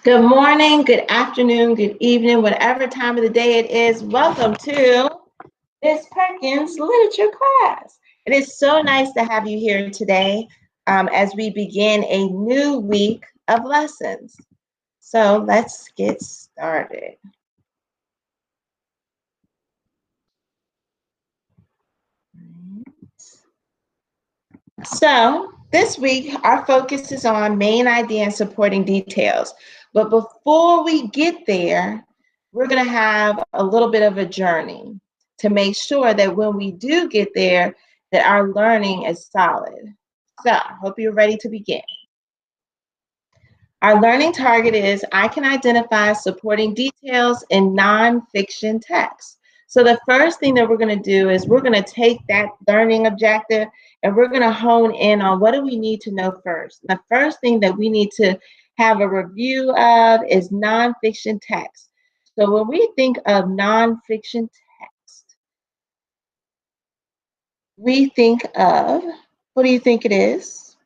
Good morning, good afternoon, good evening, whatever time of the day it is. Welcome to Miss Perkins Literature class. It is so nice to have you here today as we begin a new week of lessons. So let's get started. So this week, our focus is on main idea and supporting details. But before we get there, we're going to have a little bit of a journey to make sure that when we do get there, that our learning is solid. So I hope you're ready to begin. Our learning target is I can identify supporting details in nonfiction text. So the first thing that we're going to do is we're going to take that learning objective and we're going to hone in on what do we need to know first. The first thing that we need to have a review of is nonfiction text. So when we think of nonfiction text, we think of, what do you think it is?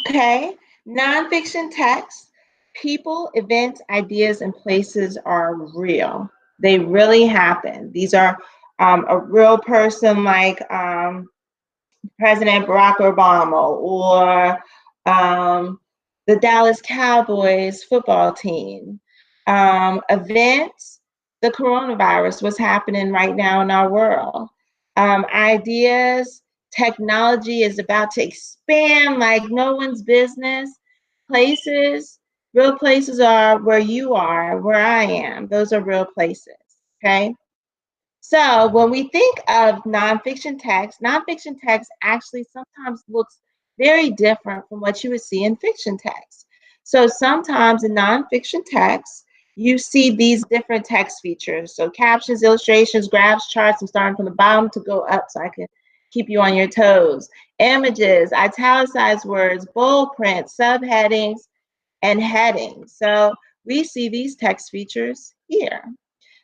Okay, nonfiction text, people, events, ideas, and places are real. They really happen. These are a real person like President Barack Obama or the Dallas Cowboys football team. Events, the coronavirus, what's happening right now in our world. Ideas, technology is about to expand like no one's business. Places, real places are where you are, where I am. Those are real places, okay? So when we think of nonfiction text actually sometimes looks very different from what you would see in fiction text. So sometimes in nonfiction text, you see these different text features. So captions, illustrations, graphs, charts. I'm starting from the bottom to go up so I can keep you on your toes. Images, italicized words, bold print, subheadings, and headings. So we see these text features here.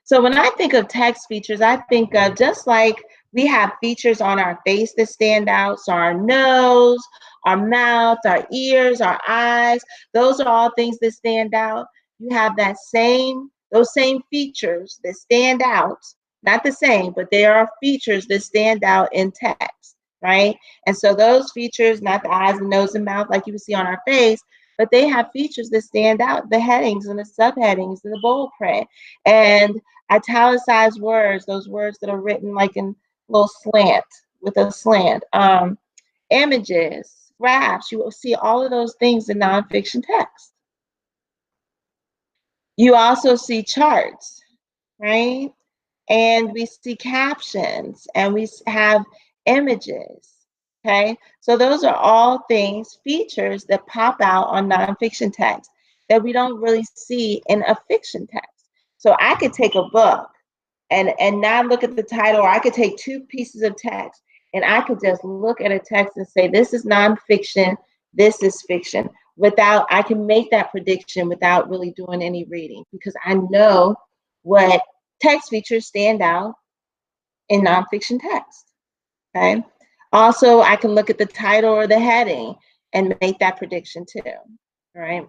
So when I think of text features, I think of just like we have features on our face that stand out. So our nose, our mouth, our ears, our eyes, those are all things that stand out. You have those same features that stand out, not the same, but there are features that stand out in text, right? And so those features, not the eyes and nose and mouth like you would see on our face, but they have features that stand out, the headings and the subheadings and the bold print. And italicized words, those words that are written like in a little slant, with a slant. Images, graphs, you will see all of those things in nonfiction text. You also see charts, right? And we see captions and we have images, okay? So those are all things, features that pop out on nonfiction text that we don't really see in a fiction text. So I could take a book and not look at the title, or I could take two pieces of text and I could just look at a text and say, this is nonfiction, this is fiction. I can make that prediction without really doing any reading because I know what text features stand out in nonfiction text, okay? Also, I can look at the title or the heading and make that prediction too, right?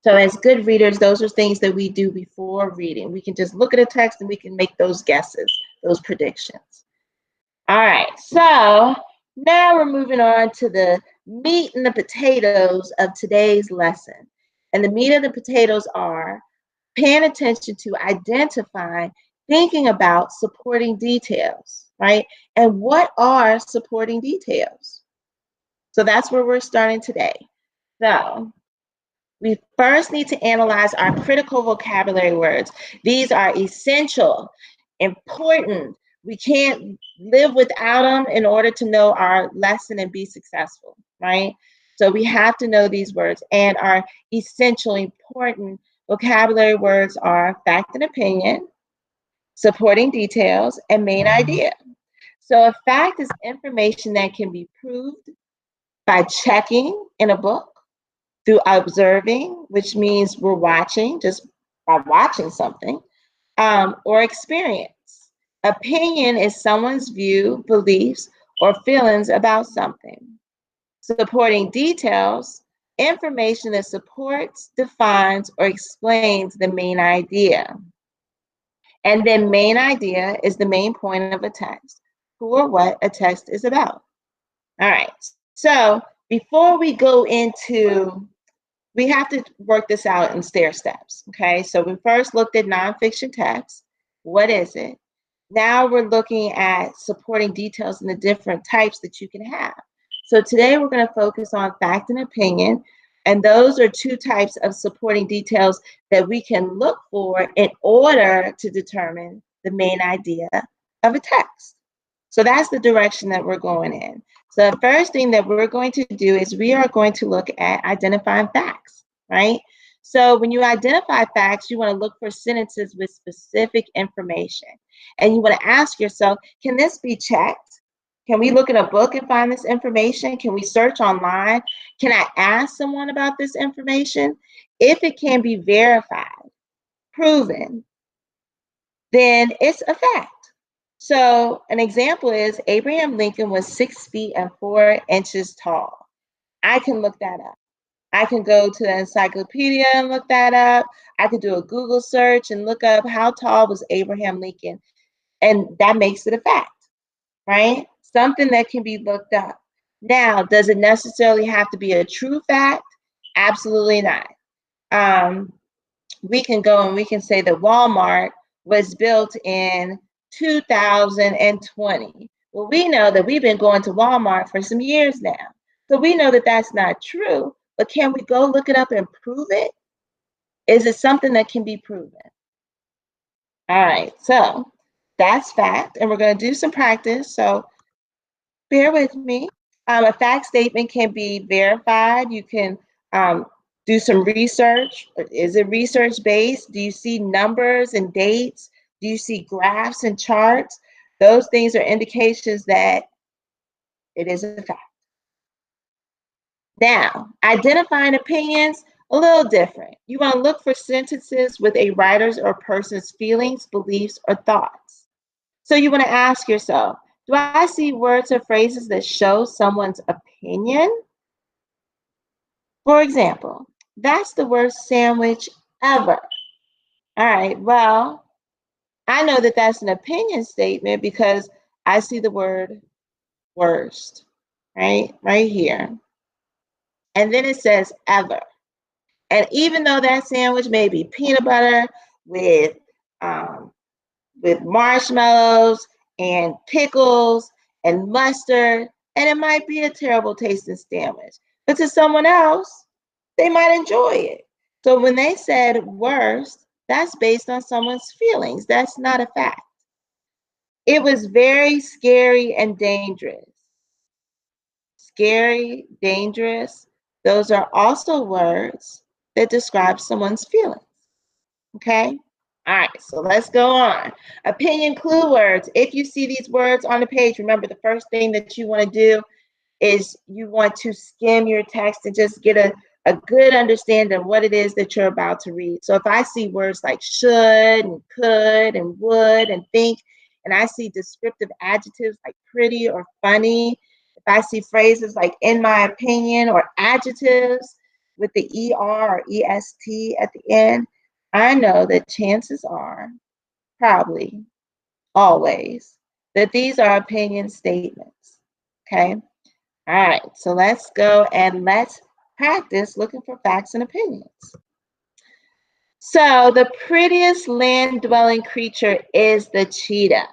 So as good readers, those are things that we do before reading. We can just look at a text and we can make those guesses, those predictions. All right, so now we're moving on to the meat and the potatoes of today's lesson. And the meat of the potatoes are paying attention to identify, thinking about supporting details, right? And what are supporting details? So that's where we're starting today. So we first need to analyze our critical vocabulary words. These are essential, important. We can't live without them in order to know our lesson and be successful, right? So we have to know these words, and our essential, important vocabulary words are fact and opinion, supporting details, and main idea. So a fact is information that can be proved by checking in a book, through observing, which means we're watching, just by watching something, or experience. Opinion is someone's view, beliefs, or feelings about something. Supporting details information that supports, defines, or explains the main idea. And then main idea is the main point of a text, who or what a text is about. All right, so before we go into, we have to work this out in stair steps, okay? So we first looked at nonfiction text. What is it? Now we're looking at supporting details and the different types that you can have. So today we're going to focus on fact and opinion, and those are two types of supporting details that we can look for in order to determine the main idea of a text. So that's the direction that we're going in. So the first thing that we're going to do is we are going to look at identifying facts, right? So when you identify facts, you want to look for sentences with specific information. And you want to ask yourself, can this be checked? Can we look in a book and find this information? Can we search online? Can I ask someone about this information? If it can be verified, proven, then it's a fact. So an example is Abraham Lincoln was 6 feet and 4 inches tall. I can look that up. I can go to the encyclopedia and look that up. I could do a Google search and look up how tall was Abraham Lincoln, and that makes it a fact, right? Something that can be looked up. Now, does it necessarily have to be a true fact? Absolutely not. We can go and we can say that Walmart was built in 2020. Well, we know that we've been going to Walmart for some years now. So we know that that's not true, but can we go look it up and prove it? Is it something that can be proven? All right, so that's fact, and we're going to do some practice. So bear with me. A fact statement can be verified. You can do some research. Is it research based? Do you see numbers and dates? Do you see graphs and charts? Those things are indications that it is a fact. Now, identifying opinions, a little different. You want to look for sentences with a writer's or person's feelings, beliefs, or thoughts. So you want to ask yourself, do I see words or phrases that show someone's opinion? For example, that's the worst sandwich ever. All right, well, I know that that's an opinion statement because I see the word worst, right? Right here. And then it says ever. And even though that sandwich may be peanut butter with um, with marshmallows and pickles and mustard, and it might be a terrible tasting sandwich, but to someone else, they might enjoy it. So when they said worst, that's based on someone's feelings. That's not a fact. It was very scary and dangerous. Scary, dangerous, those are also words that describe someone's feelings. Okay? All right, so let's go on. Opinion clue words. If you see these words on the page, remember the first thing that you want to do is you want to skim your text and just get a good understanding of what it is that you're about to read. So if I see words like should and could and would and think, and I see descriptive adjectives like pretty or funny, if I see phrases like in my opinion or adjectives with the ER or EST at the end, I know that chances are, probably, always, that these are opinion statements. Okay? All right, so let's go and let's practice looking for facts and opinions. So the prettiest land-dwelling creature is the cheetah.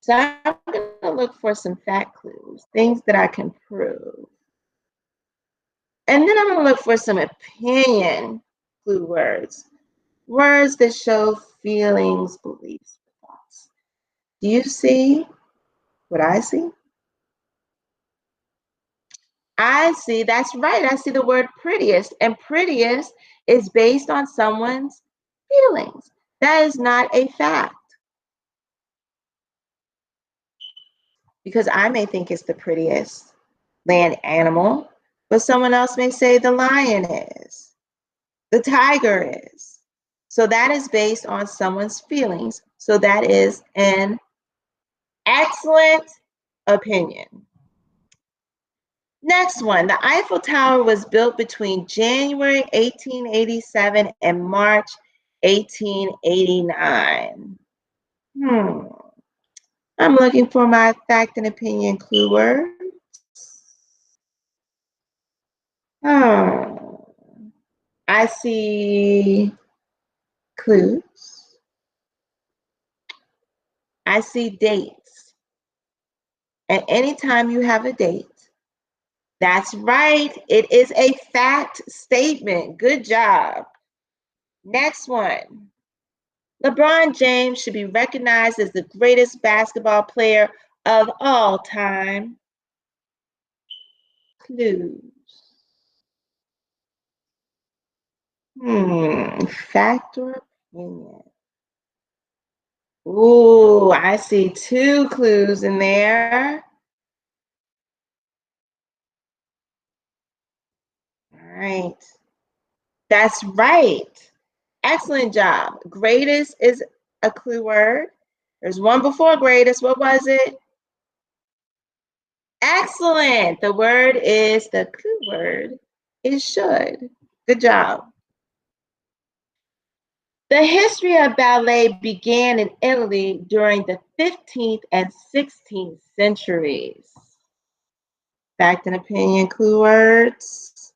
So I'm going to look for some fact clues, things that I can prove. And then I'm going to look for some opinion clue words, words that show feelings, beliefs, thoughts. Do you see what I see? I see, that's right. I see the word prettiest, and prettiest is based on someone's feelings. That is not a fact because I may think it's the prettiest land animal, but someone else may say the lion is, the tiger is. So that is based on someone's feelings. So that is an excellent opinion. Next one, the Eiffel Tower was built between January 1887 and March 1889. I'm looking for my fact and opinion clue words. I see clues. I see dates. And anytime you have a date, that's right. It is a fact statement. Good job. Next one. LeBron James should be recognized as the greatest basketball player of all time. Clues. Fact or opinion? Ooh, I see two clues in there. All right. That's right. Excellent job. Greatest is a clue word. There's one before greatest. What was it? Excellent. The word is, the clue word is should. Good job. The history of ballet began in Italy during the 15th and 16th centuries. Fact and opinion clue words.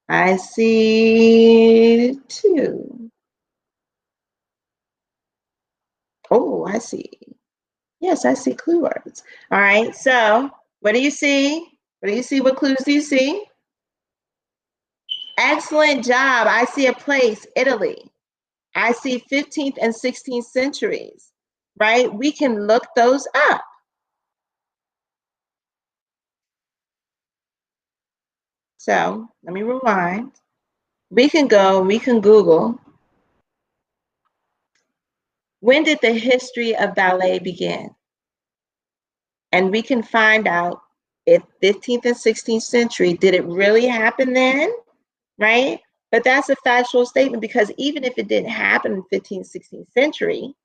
I see two. Oh, I see. Yes, I see clue words. All right, so what do you see? What do you see? What clues do you see? Excellent job. I see a place, Italy. I see 15th and 16th centuries, right? We can look those up. So let me rewind. We can Google, when did the history of ballet begin? And we can find out if 15th and 16th century, did it really happen then, right? But that's a factual statement, because even if it didn't happen in 15th, 16th century,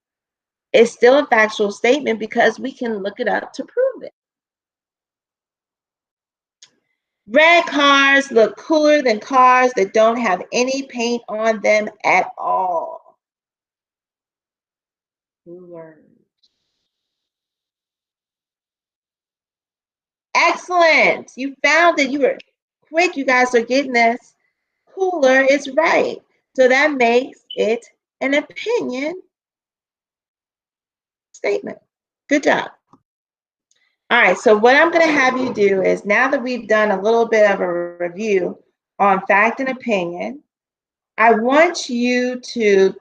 it's still a factual statement because we can look it up to prove it. Red cars look cooler than cars that don't have any paint on them at all. Cooler. Excellent. You found it. You were quick. You guys are getting this. Cooler is right. So that makes it an opinion statement. Good job. All right. So what I'm going to have you do is, now that we've done a little bit of a review on fact and opinion, I want you to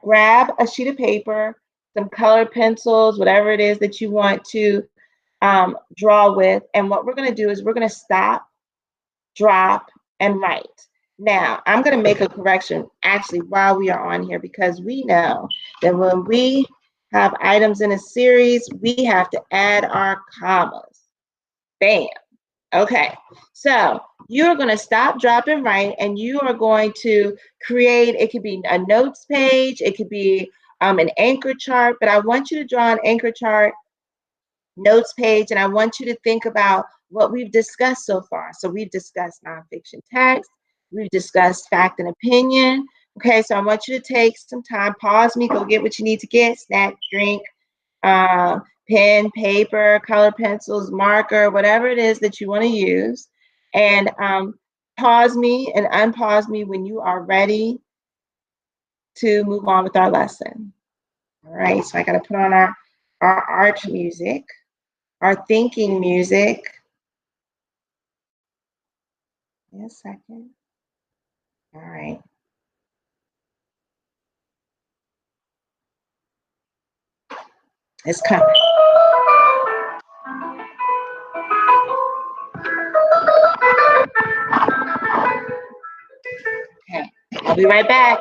grab a sheet of paper, some colored pencils, whatever it is that you want to draw with. And what we're going to do is we're going to stop, drop, and write. Now, I'm going to make a correction actually while we are on here, because we know that when we have items in a series, we have to add our commas. Bam. Okay, so you're going to stop, drop, and write, and you are going to create, it could be a notes page, it could be an anchor chart, but I want you to draw an anchor chart, notes page, and I want you to think about what we've discussed so far. So we've discussed nonfiction text, we've discussed fact and opinion. Okay, so I want you to take some time, pause me, go get what you need to get, snack, drink, pen, paper, color pencils, marker, whatever it is that you want to use. And pause me and unpause me when you are ready to move on with our lesson. All right, so I got to put on our art music, our thinking music. Give me a second. All right. It's coming. Okay, I'll be right back.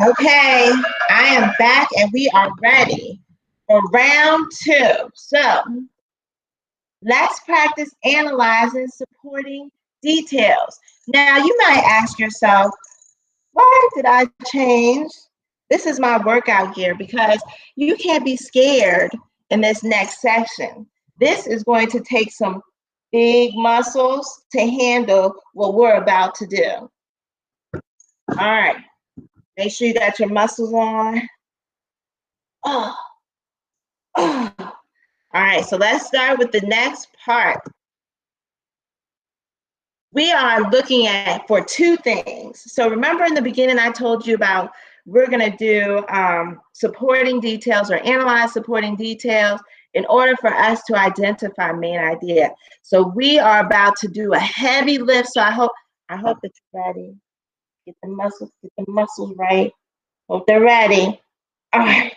Okay, I am back and we are ready for round two. So let's practice analyzing supporting details. Now you might ask yourself, why did I change? This is my workout gear because you can't be scared in this next section. This is going to take some big muscles to handle what we're about to do. All right, make sure you got your muscles on. Oh, oh. All right, so let's start with the next part. We are looking at for two things. So remember in the beginning, I told you about we're going to do supporting details or analyze supporting details in order for us to identify main idea. So we are about to do a heavy lift. So I hope that you're ready. Get the muscles right. Hope they're ready. All right.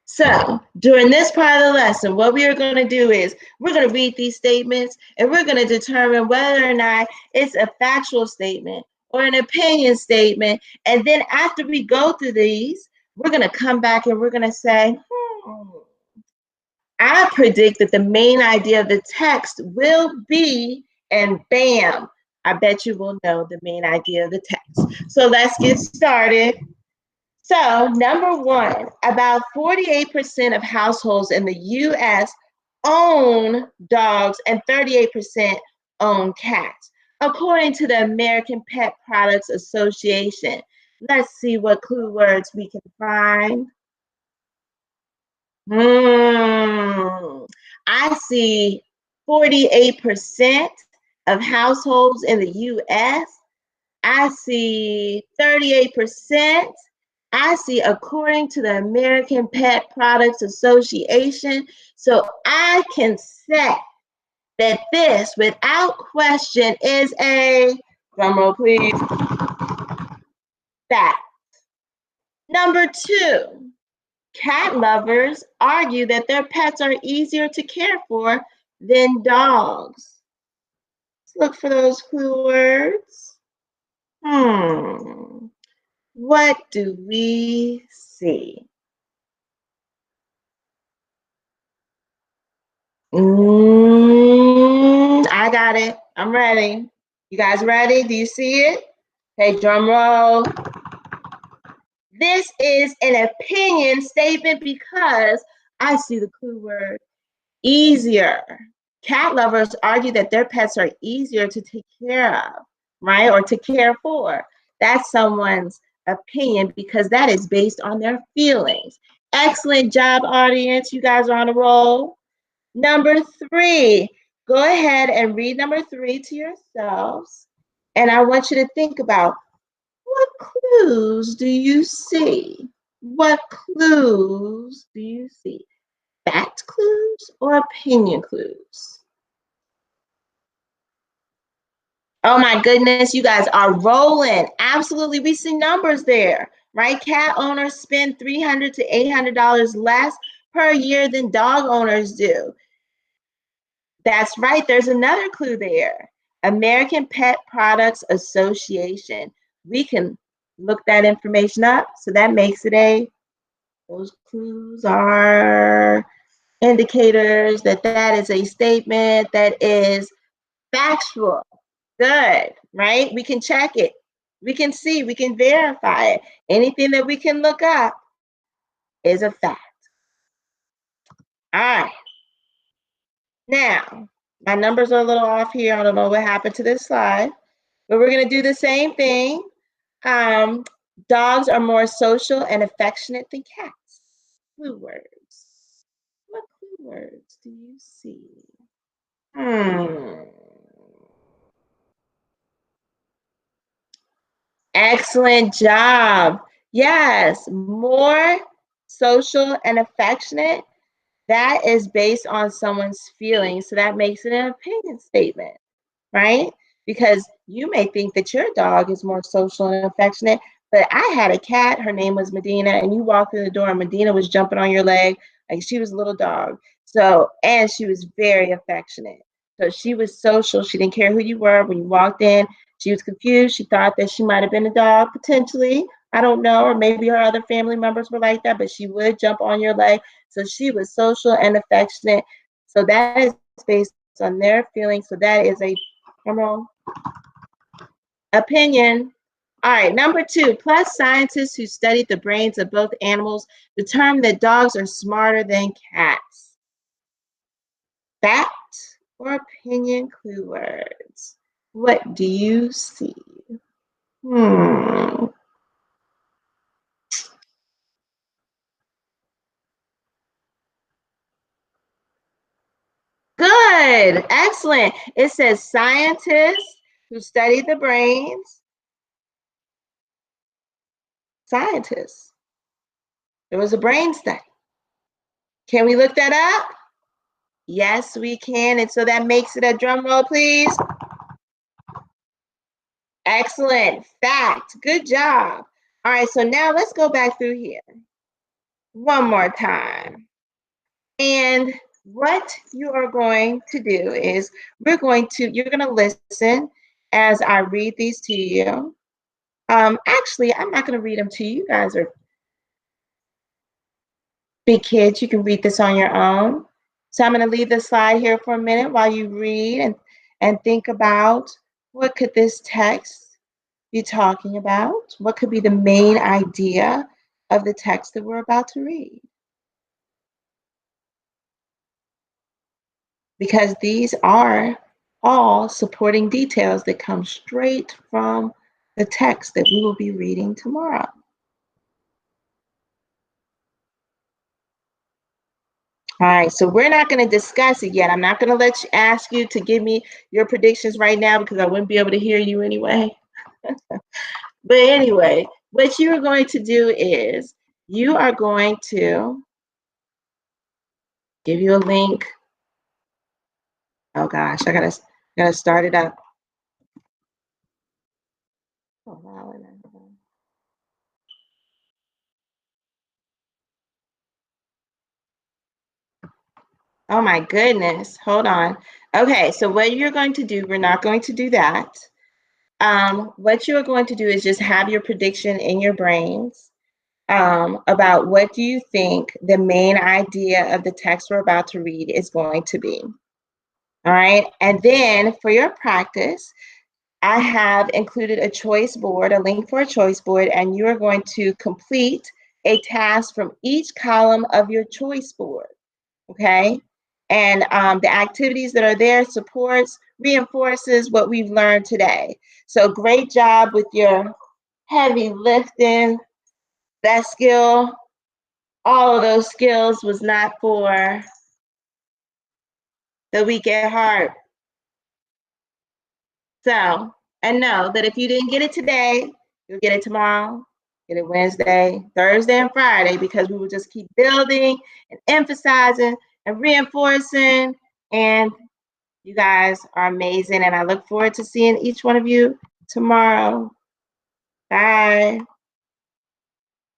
So during this part of the lesson, what we are going to do is we're going to read these statements and we're going to determine whether or not it's a factual statement or an opinion statement. And then after we go through these, we're going to come back and we're going to say, I predict that the main idea of the text will be, and bam, I bet you will know the main idea of the text. So let's get started. So, number one, about 48% of households in the US own dogs and 38% own cats, according to the American Pet Products Association. Let's see what clue words we can find. I see 48% of households in the US. I see 38%. I see according to the American Pet Products Association. So I can say that this, without question, is a, drumroll please, fact. Number two, cat lovers argue that their pets are easier to care for than dogs. Let's look for those clue words. What do we see? I got it. I'm ready. You guys ready? Do you see it? Okay, drum roll. This is an opinion statement because I see the clue word easier. Cat lovers argue that their pets are easier to take care of, right? Or to care for. That's someone's opinion because that is based on their feelings. Excellent job, audience. You guys are on a roll. Number three, go ahead and read number three to yourselves. And I want you to think about what clues do you see? What clues do you see? Fact clues or opinion clues? Oh my goodness, you guys are rolling. Absolutely, we see numbers there, right? Cat owners spend $300 to $800 less per year than dog owners do. That's right. There's another clue there. American Pet Products Association. We can look that information up. So that makes it a, those clues are indicators that that is a statement that is factual. Good, right? We can check it. We can see, we can verify it. Anything that we can look up is a fact. All right. Now, my numbers are a little off here. I don't know what happened to this slide, but we're going to do the same thing. Dogs are more social and affectionate than cats. Clue words. What clue words do you see? Excellent job. Yes, more social and affectionate. That is based on someone's feelings. So that makes it an opinion statement, right? Because you may think that your dog is more social and affectionate, but I had a cat, her name was Medina, and you walked through the door and Medina was jumping on your leg like she was a little dog. So, and she was very affectionate. So she was social. She didn't care who you were. When you walked in, she was confused. She thought that she might have been a dog potentially, I don't know, or maybe her other family members were like that, but she would jump on your leg. So she was social and affectionate. So that is based on their feelings. So that is a opinion. All right, number 2, plus scientists who studied the brains of both animals determined that dogs are smarter than cats. Fact or opinion clue words? What do you see? Hmm. Good. Excellent. It says scientists who studied the brains. Scientists. There was a brain study. Can we look that up? Yes, we can. And so that makes it a drum roll, please. Excellent. Fact. Good job. All right, so now let's go back through here one more time. And what you are going to do is you're going to listen as I read these to you. Actually, I'm not going to read them to you. You guys are big kids. You can read this on your own. So I'm going to leave this slide here for a minute while you read and think about what could this text be talking about? What could be the main idea of the text that we're about to read? Because these are all supporting details that come straight from the text that we will be reading tomorrow. All right, so we're not going to discuss it yet. I'm not going to ask you to give me your predictions right now because I wouldn't be able to hear you anyway. But anyway, what you are going to do is you are going to give you a link. Oh gosh, I gotta start it up. Oh, wow. Oh my goodness. Hold on. Okay, so what you're going to do, we're not going to do that. What you're going to do is just have your prediction in your brains about what do you think the main idea of the text we're about to read is going to be. All right, and then for your practice, I have included a choice board, a link for a choice board, and you are going to complete a task from each column of your choice board. Okay, and the activities that are there reinforces what we've learned today. So great job with your heavy lifting. That skill, all of those skills was not for the weak at heart. So, and know that if you didn't get it today, you'll get it tomorrow, get it Wednesday, Thursday, and Friday, because we will just keep building and emphasizing and reinforcing. And you guys are amazing. And I look forward to seeing each one of you tomorrow. Bye.